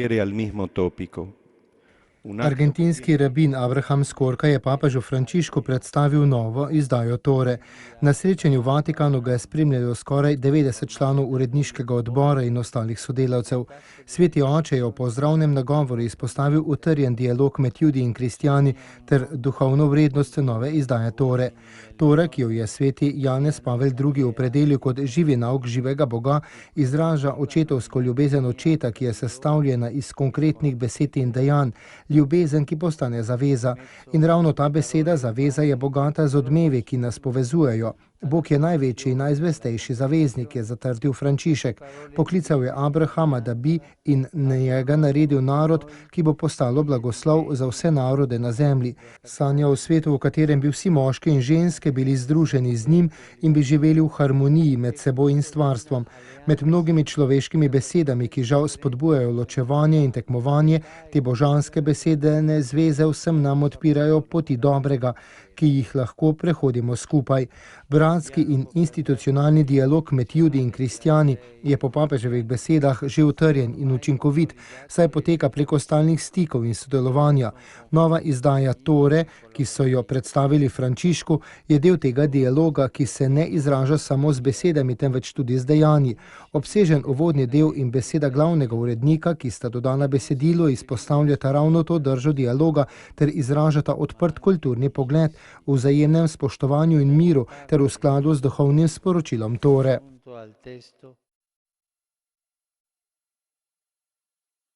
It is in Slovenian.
al mismo tópico. Argentinski rabin Abraham Skorka je papežu Frančišku predstavil novo izdajo Tore. Na srečanju v Vatikanu ga je spremljalo skoraj 90 članov uredniškega odbora in ostalih sodelavcev. Sveti oče je v pozdravnem nagovoru izpostavil utrjen dialog med Judi in kristjani ter duhovno vrednost nove izdaje Tore. Tora, ki jo je sveti Janez Pavel II. Opredelil kot živi nauk živega Boga, izraža očetovsko ljubezen očeta, ki je sestavljena iz konkretnih besed in dejanj, ljubezen, ki postane zaveza. In ravno ta beseda zaveza je bogata z odmevi, ki nas povezujejo. Bog je največji in najzvestejši zaveznik, je zatrdil Frančišek. Poklical je Abrahama, da bi in njega naredil narod, ki bo postalo blagoslov za vse narode na zemlji. Sanja o svetu, v katerem bi vsi moški in ženske bili združeni z njim in bi živeli v harmoniji med seboj in stvarstvom. Med mnogimi človeškimi besedami, ki žal spodbujajo ločevanje in tekmovanje, te božanske besedne zveze vsem nam odpirajo poti dobrega, ki jih lahko prehodimo skupaj. Bratski in institucionalni dialog med Judi in kristjani je po papeževih besedah že utrjen in učinkovit, saj poteka preko stalnih stikov in sodelovanja. Nova izdaja Tore, ki so jo predstavili Frančišku, je del tega dialoga, ki se ne izraža samo z besedami, temveč tudi z dejanji. Obsežen uvodni del in beseda glavnega urednika, ki sta dodana besedilu, izpostavljata ravno to držo dialoga ter izražata odprt kulturni pogled v vzajemnem spoštovanju in miru ter v skladu z duhovnim sporočilom Tore.